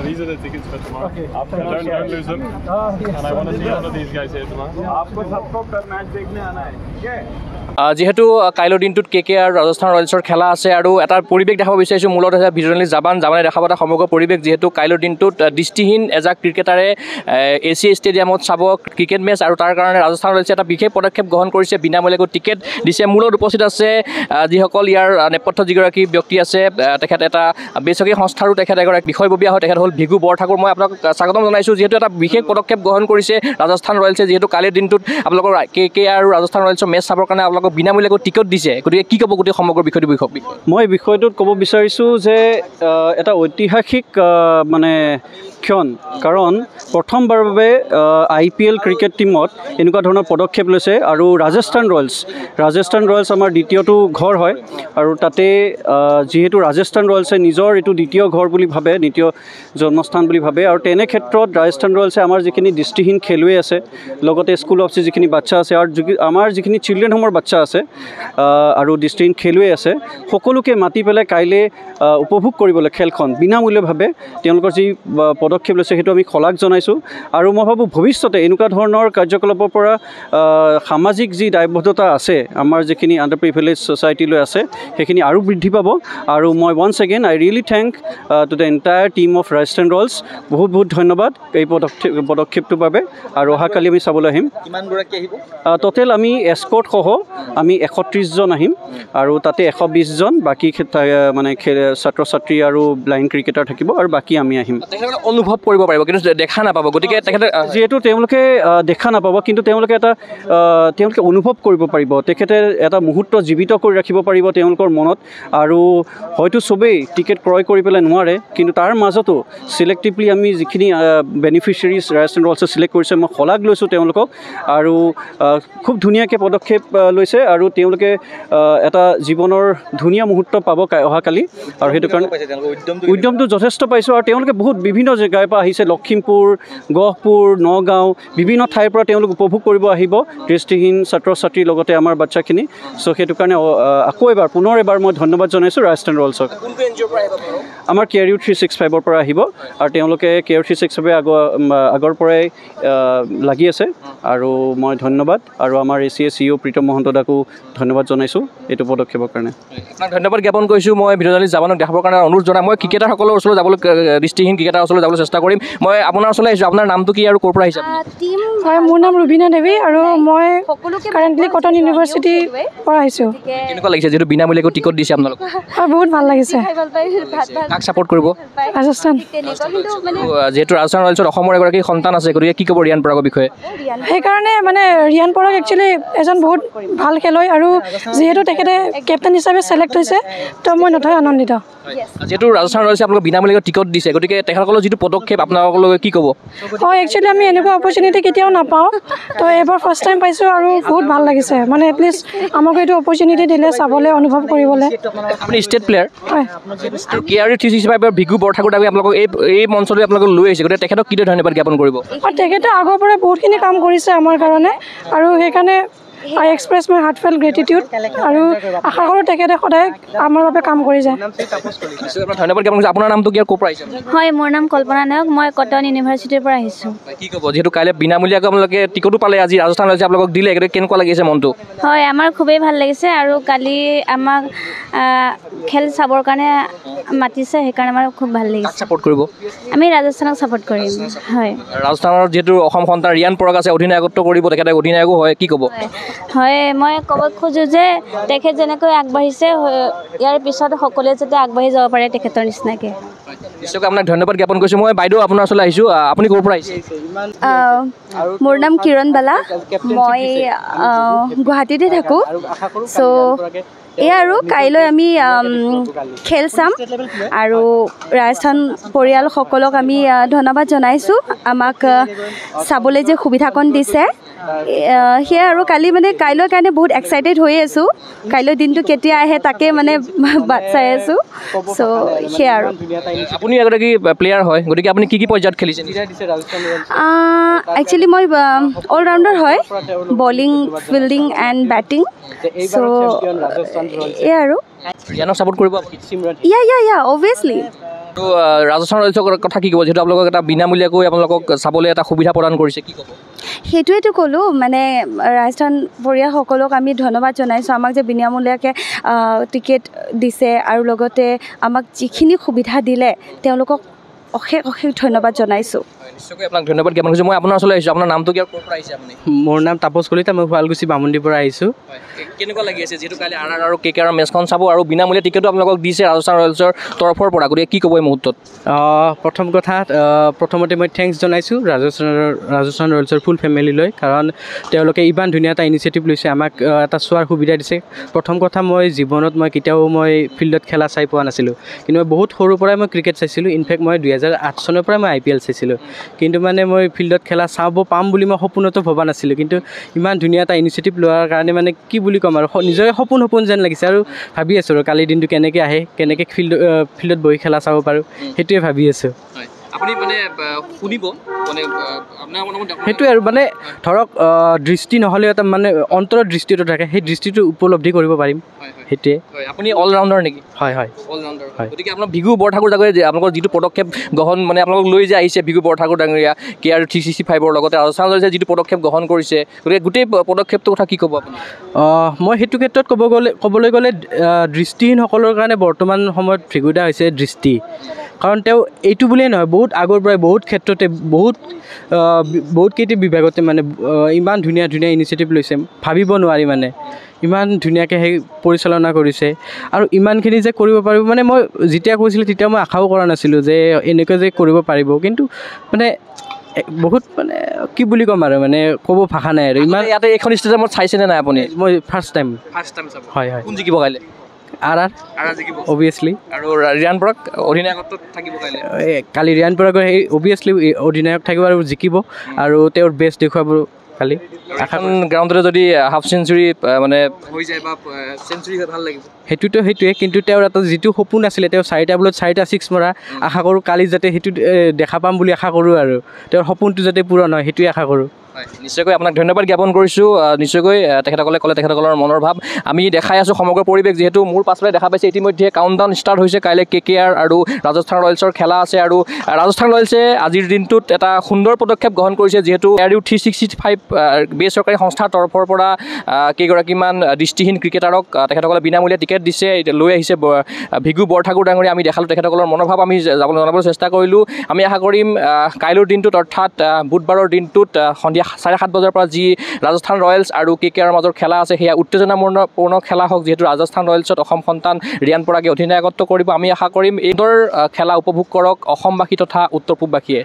These are the tickets for tomorrow. Okay. Don't lose them. And I want to see all of these guys here tomorrow. आपको सबको match देखने आना है, ठीक है? যেহেতু কাইলৈৰ দিনটোত KK আৰু ৰাজস্থান ৰয়েলছৰ খেলা আছে আৰু এটা পৰিৱেশ দেখাব বিচাৰিছোঁ মূলত হৈছে ভিজুৱেলি জাবানে দেখাব এটা সমগ্ৰ পৰিৱেশ যিহেতু কাইলৈৰ দিনটোত দৃষ্টিহীন এজাক ক্ৰিকেটাৰে এছিয়া ষ্টেডিয়ামত চাব ক্ৰিকেট মেচ আৰু তাৰ কাৰণে ৰাজস্থান ৰয়েলছে এটা বিশেষ পদক্ষেপ গ্ৰহণ কৰিছে বিনামূলীয়াকৈ টিকেট দিছে মূলত উপস্থিত আছে যিসকল ইয়াৰ নেপথ্য যিগৰাকী ব্যক্তি আছে তেখেত এটা বেচৰকাৰী সংস্থাৰো তেখেত এগৰাকী বিষয়ববীয়া হয় তেখেত হ'ল ভিগু বৰঠাকুৰ মই আপোনাক স্বাগতম জনাইছোঁ যিহেতু এটা বিশেষ পদক্ষেপ গ্ৰহণ কৰিছে ৰাজস্থান ৰয়েলছে যিহেতু কালিৰ দিনটোত আপোনালোকৰ KK আৰু ৰাজস্থান ৰয়েলছৰ মেচ চাবৰ কাৰণে আপোনালোকক বিনামূলীয়াকৈ টিকট দিছে গতিকে কি ক'ব গোটেই সমগ্ৰ বিষয়টো মই বিষয়টোত ক'ব বিচাৰিছোঁ যে এটা ঐতিহাসিক মানে ক্ষণ কাৰণ প্ৰথমবাৰৰ বাবে IPL ক্ৰিকেট টীমত এনেকুৱা ধৰণৰ পদক্ষেপ লৈছে আৰু ৰাজস্থান ৰয়েলছ আমাৰ দ্বিতীয়টো ঘৰ হয় আৰু তাতে যিহেতু ৰাজস্থান ৰয়েলছে নিজৰ এইটো দ্বিতীয় ঘৰ বুলি ভাবে দ্বিতীয় জন্মস্থান বুলি ভাবে আৰু তেনে ক্ষেত্ৰত ৰাজস্থান ৰয়েলছে আমাৰ যিখিনি দৃষ্টিহীন খেলুৱৈ আছে লগতে স্কুল অফ যিখিনি বাচ্চা আছে আৰু আমাৰ যিখিনি চিলড্ৰেন হোমৰ বাচ্চা আছে আৰু দৃষ্টিহীন খেলুৱৈ আছে সকলোকে মাতি পেলাই কাইলৈ উপভোগ কৰিবলৈ খেলখন বিনামূলীয়াভাৱে তেওঁলোকৰ যি পদক্ষেপ লৈছে সেইটো আমি শলাগ জনাইছোঁ আৰু মই ভাবোঁ ভৱিষ্যতে এনেকুৱা ধৰণৰ কাৰ্যকলাপৰ পৰা সামাজিক যি দায়বদ্ধতা আছে আমাৰ যিখিনি আণ্ডাৰ প্ৰিভিলেজ ছ'চাইটিলৈ আছে সেইখিনি আৰু বৃদ্ধি পাব আৰু মই once again I really thank to the entire team of Rajasthan Royals বহুত ধন্যবাদ এই পদক্ষেপটোৰ বাবে আৰু অহাকালি আমি চাবলৈ আহিম টোটেল আমি এস্কৰ্ট সহ আমি 31 জন আহিম আৰু তাতে 120 জন বাকী মানে ছাত্ৰ ছাত্ৰী আৰু ব্লাইণ্ড ক্ৰিকেটাৰ থাকিব আৰু বাকী আমি আহিম অনুভৱ কৰিব পাৰিব কিন্তু দেখা নাপাব গতিকে তেখেতে যিহেতু তেওঁলোকে দেখা নাপাব কিন্তু তেওঁলোকে অনুভৱ কৰিব পাৰিব তেখেতে এটা মুহূৰ্ত জীৱিত কৰি ৰাখিব পাৰিব তেওঁলোকৰ মনত আৰু হয়তো চবেই টিকেট ক্ৰয় কৰি পেলাই নোৱাৰে কিন্তু তাৰ মাজতো চিলেক্টিভলি আমি যিখিনি বেনিফিচিয়াৰিজ ৰাজস্থান ৰয়েলছে চিলেক্ট কৰিছে মই শলাগ লৈছোঁ তেওঁলোকক আৰু খুব ধুনীয়াকৈ পদক্ষেপ লৈছে আৰু তেওঁলোকে এটা জীৱনৰ ধুনীয়া মুহূৰ্ত পাব অহাকালি আৰু সেইটো কাৰণে উদ্যমটো যথেষ্ট পাইছোঁ আৰু তেওঁলোকে বহুত বিভিন্ন জেগাৰ পৰা আহিছে লখিমপুৰ গহপুৰ নগাঁও বিভিন্ন ঠাইৰ পৰা তেওঁলোক উপভোগ কৰিব আহিব দৃষ্টিহীন ছাত্ৰ ছাত্ৰীৰ লগতে আমাৰ বাচ্চাখিনি চ' সেইটো কাৰণে আকৌ পুনৰ এবাৰ মই ধন্যবাদ জনাইছোঁ ৰাজস্থান ৰয়েলছক আমাৰ KRU 365ৰ পৰা আহিব আৰু তেওঁলোকে KRU 365 আগৰ পৰাই লাগি আছে আৰু মই ধন্যবাদ আৰু আমাৰ ACA CEO প্ৰীতম মহন্ত দাকো ধন্যবাদ জনাইছোঁ এইটো পদক্ষেপৰ কাৰণে আপোনাক ধন্যবাদ জ্ঞাপন কৰিছোঁ মই ভিডিঅ'জনী জাবানক দেখাবৰ কাৰণে অনুৰোধ জনাই মই ক্ৰিকেটাৰসকলৰ ওচৰলৈ যাবলৈ দৃষ্টিহীন ক্ৰিকেটাৰ ওচৰলৈ যাবলৈ চেষ্টা কৰিম মই আপোনাৰ ওচৰলৈ আহিছোঁ আপোনাৰ নামটো কি আৰু ক'ৰ পৰা আহিছে হয় মোৰ নাম ৰুবিনা দেৱী আৰু মই কাৰেণ্টলি কটন ইউনিভাৰ্চিটিৰ পৰা আহিছোঁ কেনেকুৱা লাগিছে যিহেতু বিনামূলীয়াকৈ টিকট দিছে আপোনালোক হয় বহুত ভাল লাগিছে কাক ছাপোৰ্ট কৰিব ৰাজস্থান যিহেতু ৰাজস্থান ৰয়েলছত অসমৰ এগৰাকী সন্তান আছে গতিকে কি ক'ব ৰিয়ান পৰাগৰ বিষয়ে সেইকাৰণে মানে ৰিয়ান পৰাগ একচুৱেলি এজন বহুত ভাল খেলুৱৈ আৰু যিহেতু তেখেতে কেপ্টেইন হিচাপে ছিলেক্ট হৈছে তো মই নথৈ আনন্দিত যেহেতু ৰাজস্থান ৰয়েলছে আপোনালোক বিনামূলীয়াকৈ টিকট দিছে গতিকে তেখেতসকলৰ যিটো পদক্ষেপ আপোনালোকে কি ক'ব হয় একচুৱেলি আমি এনেকুৱা অপৰচুনিটি কেতিয়াও নাপাওঁ তো এবাৰ ফাৰ্ষ্ট টাইম পাইছোঁ আৰু বহুত ভাল লাগিছে মানে এটলিষ্ট আমাক এইটো অপৰচুনিটি দিলে চাবলৈ অনুভৱ কৰিবলৈ আপুনি ষ্টেট প্লেয়াৰ হয় আৰু KRU 365 ভিগু বৰঠাকুৰ দাবী আপোনালোকক এই মঞ্চলৈ আপোনালোকক লৈ আহিছে গতিকে তেখেতক কি ধন্যবাদ জ্ঞাপন কৰিব আৰু তেখেতে আগৰ পৰা বহুতখিনি কাম কৰিছে আমাৰ কাৰণে আৰু সেইকাৰণে I express my heartfelt gratitude আৰু আশা কৰোঁ তেখেতে সদায় আমাৰ বাবে কাম কৰি যায় ধন্যবাদ জ্ঞাপন কৰিছোঁ আপোনাৰ নামটো কি আৰু ক'ৰ পৰা আহিছে হয় মোৰ নাম কল্পনা নায়ক মই কটন ইউনিভাৰ্চিটিৰ পৰা আহিছোঁ কি ক'ব যিহেতু কাইলৈ বিনামূলীয়াকৈ আপোনালোকে টিকটো পালে আজি ৰাজস্থান ৰয়েলছে আপোনালোকক দিলে গতিকে কেনেকুৱা লাগিছে মনটো হয় আমাৰ খুবেই ভাল লাগিছে আৰু কালি আমাক খেল চাবৰ কাৰণে মাতিছে সেইকাৰণে আমাৰ খুব ভাল লাগিছে ছাপোৰ্ট কৰিব আমি ৰাজস্থানক ছাপোৰ্ট কৰিম হয় ৰাজস্থানৰ যিহেতু অসম সন্তান ৰিয়ান পৰাগ আছে অধিনায়কত্ব কৰিব তেখেতে অধিনায়কো হয় কি ক'ব হয় মই ক'ব খোজোঁ যে তেখেত যেনেকৈ আগবাঢ়িছে ইয়াৰ পিছত সকলোৱে যাতে আগবাঢ়ি যাব পাৰে তেখেতৰ নিচিনাকৈ নিশ্চয়কৈ আপোনাক ধন্যবাদ জ্ঞাপন কৰিছোঁ মই বাইদেউ আপোনাৰ ওচৰলৈ আহিছোঁ আপুনি ক'ৰ পৰা আহিছে মোৰ নাম কিৰণ বালা মই গুৱাহাটীতে থাকোঁ চ' এয়া আৰু কাইলৈ আমি খেল চাম আৰু ৰাজস্থান পৰিয়ালসকলক আমি ধন্যবাদ জনাইছোঁ আমাক চাবলৈ যে সুবিধাকণ দিছে সেয়া আৰু কাইলৈৰ কাৰণে বহুত এক্সাইটেড হৈ আছোঁ কাইলৈ দিনটো কেতিয়া আহে তাকে মানে বাট চাই আছোঁ চ' সেয়া আৰু আপুনি এগৰাকী প্লেয়াৰ হয় গতিকে আপুনি কি পৰ্যায়ত খেলিছে একচুৱেলি মই অল ৰাউণ্ডাৰ হয় বলিং ফিল্ডিং এণ্ড বেটিং চ' এয়া আৰু ৰিয়ানক ছাপোৰ্ট কৰিব ইয়া অভিয়াছলি তো ৰাজস্থান ৰয়েলছৰ কথা কি ক'ব যিহেতু আপোনালোকক এটা বিনামূলীয়াকৈ আপোনালোকক চাবলৈ এটা সুবিধা প্ৰদান কৰিছে কি ক'ব সেইটোৱেতো ক'লোঁ মানে ৰাজস্থান পৰিয়ালসকলক আমি ধন্যবাদ জনাইছোঁ আমাক যে বিনামূলীয়াকৈ টিকেট দিছে আৰু লগতে আমাক যিখিনি সুবিধা দিলে তেওঁলোকক অশেষ ধন্যবাদ জনাইছোঁ নিশ্চয়কৈ আপোনাক ধন্যবাদ জ্ঞাপন কৰিছোঁ মই আপোনাৰ ওচৰলৈ আহিছোঁ আপোনাৰ নামটো কিয় ক'ৰ পৰা আহিছে আপুনি মোৰ নাম তাপস কলিতা মই শুৱালকুছি বামুণ্ডীৰ পৰা আহিছোঁ কেনেকুৱা লাগি আছে যিহেতু কালি RR আৰু KKR মেচখন চাব আৰু বিনামূলীয়া টিকেটো আপোনালোকক দিছে ৰাজস্থান ৰয়েলছৰ তৰফৰ পৰা গতিকে কি ক'ব এই মুহূৰ্তত প্ৰথম কথা প্ৰথমতে মই থেংকছ জনাইছোঁ ৰাজস্থান ৰয়েলছৰ ফুল ফেমিলিলৈ কাৰণ তেওঁলোকে ইমান ধুনীয়া এটা ইনিচিয়েটিভ লৈছে আমাক এটা চোৱাৰ সুবিধা দিছে প্ৰথম কথা মই জীৱনত মই কেতিয়াও মই ফিল্ডত খেলা চাই পোৱা নাছিলোঁ কিন্তু মই বহুত সৰুৰ পৰাই মই ক্ৰিকেট চাইছিলোঁ ইনফেক্ট মই 2008 চনৰ পৰাই মই IPL চাইছিলোঁ কিন্তু মানে মই ফিল্ডত খেলা চাব পাম বুলি মই সপোনতো ভবা নাছিলোঁ কিন্তু ইমান ধুনীয়া এটা ইনিচিয়েটিভ লোৱাৰ কাৰণে মানে কি বুলি ক'ম আৰু নিজৰে সপোন যেন লাগিছে আৰু ভাবি আছোঁ আৰু কালিৰ দিনটো কেনেকৈ আহে কেনেকৈ ফিল্ডত বহি খেলা চাব পাৰোঁ সেইটোৱে ভাবি আছোঁ আপুনি মানে শুনিব মানে সেইটোৱে আৰু মানে ধৰক দৃষ্টি নহ'লেও এটা মানে অন্তৰৰ দৃষ্টিটো থাকে সেই দৃষ্টিটো উপলব্ধি কৰিব পাৰিম সেইটোৱে আপুনি অল ৰাউণ্ডাৰ নেকি হয় অল ৰাউণ্ডাৰ গতিকে আপোনাৰ ভিগু বৰঠাকুৰ ডাঙৰীয়া আপোনালোকৰ যিটো পদক্ষেপ গ্ৰহণ মানে আপোনালোক লৈ যে আহিছে ভিগু বৰঠাকুৰ ডাঙৰীয়া KR 365ৰ লগতে ৰাজস্থান ৰয়েলছে যিটো পদক্ষেপ গ্ৰহণ কৰিছে গতিকে গোটেই পদক্ষেপটোৰ কথা কি ক'ব আপুনি মই সেইটো ক্ষেত্ৰত ক'বলৈ গ'লে দৃষ্টিহীনসকলৰ কাৰণে বৰ্তমান সময়ত ভিগুদা হৈছে দৃষ্টি কাৰণ তেওঁ এইটো বুলিয়েই নহয় বহুত আগৰ পৰাই বহুত ক্ষেত্ৰতে বহুতকেইটি বিভাগতে মানে ইমান ধুনীয়া ইনিচিয়েটিভ লৈছে ভাবিব নোৱাৰি মানে ইমান ধুনীয়াকৈ সেই পৰিচালনা কৰিছে আৰু ইমানখিনি যে কৰিব পাৰিব মানে মই যেতিয়া কৈছিলোঁ তেতিয়া মই আশাও কৰা নাছিলোঁ যে এনেকৈ যে কৰিব পাৰিব কিন্তু মানে বহুত মানে কি বুলি ক'ম আৰু মানে ক'ব ভাষা নাই আৰু ইমান ইয়াতে এইখন ষ্টেডিয়ামত চাইছেনে নাই আপুনি মই ফাৰ্ষ্ট টাইম চাব হয় কোন জিকিব কাইলৈ RR অভিয়াছলি আৰু ৰিয়ান পৰাগ অধিনায়কত্বত থাকিব কালি ৰিয়ান পৰাগৰ সেই অভিয়াছলি অধিনায়ক থাকিব আৰু জিকিব আৰু তেওঁৰ বেষ্ট দেখুৱাব কালি এখন গ্ৰাউণ্ডতে যদি হাফ চেঞ্চুৰী মানে হৈ যায় বা চেঞ্চুৰী ভাল লাগিব সেইটোৱে কিন্তু তেওঁৰ এটা যিটো সপোন আছিলে তেওঁ 4টা বলত 4টা 6 মৰা আশা কৰোঁ কালি যাতে সেইটো দেখা পাম বুলি আশা কৰোঁ আৰু তেওঁৰ সপোনটো যাতে পূৰণ হয় সেইটোৱে আশা কৰোঁ নিশ্চয়কৈ আপোনাক ধন্যবাদ জ্ঞাপন কৰিছোঁ নিশ্চয়কৈ তেখেতসকলে ক'লে তেখেতসকলৰ মনৰ ভাৱ আমি দেখাই আছোঁ সমগ্ৰ পৰিৱেশ যিহেতু মোৰ পাছফালে দেখা পাইছে ইতিমধ্যে কাউণ্টডাউন ষ্টাৰ্ট হৈছে কাইলৈ KKR আৰু ৰাজস্থান ৰয়েলছৰ খেলা আছে আৰু ৰাজস্থান ৰয়েলছে আজিৰ দিনটোত এটা সুন্দৰ পদক্ষেপ গ্ৰহণ কৰিছে যিহেতু KR 365 বেচৰকাৰী সংস্থাৰ তৰফৰ পৰা কেইগৰাকীমান দৃষ্টিহীন ক্ৰিকেটাৰক তেখেতসকলে বিনামূলীয়া টিকেট দিছে লৈ আহিছে ভিগু বৰঠাকুৰ ডাঙৰীয়া আমি দেখালোঁ তেখেতসকলৰ মনোভাৱ আমি জনাবলৈ চেষ্টা কৰিলোঁ আমি আশা কৰিম কাইলৈৰ দিনটোত অৰ্থাৎ বুধবাৰৰ দিনটোত সন্ধিয়া 7:30 বজাৰ পৰা যি ৰাজস্থান ৰয়েলছ আৰু KKR মাজৰ খেলা আছে সেয়া উত্তেজনাপূৰ্ণ খেলা হওক যিহেতু ৰাজস্থান ৰয়েলছত অসম সন্তান ৰিয়ান পৰাগে অধিনায়কত্ব কৰিব আমি আশা কৰিম এইদৰ খেলা উপভোগ কৰক অসমবাসী তথা উত্তৰ পূববাসীয়ে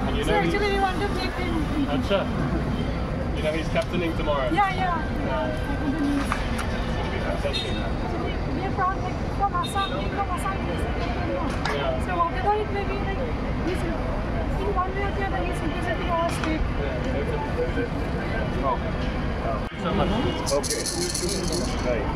And you know actually, we want to take him. Acha. You know he's captaining tomorrow. Yeah. Fantastic. We are proud, like, from Assam, Yeah. So whatever it may be, like, he's in one way or the other, he's representing our state. Oh. So much. Okay. Right.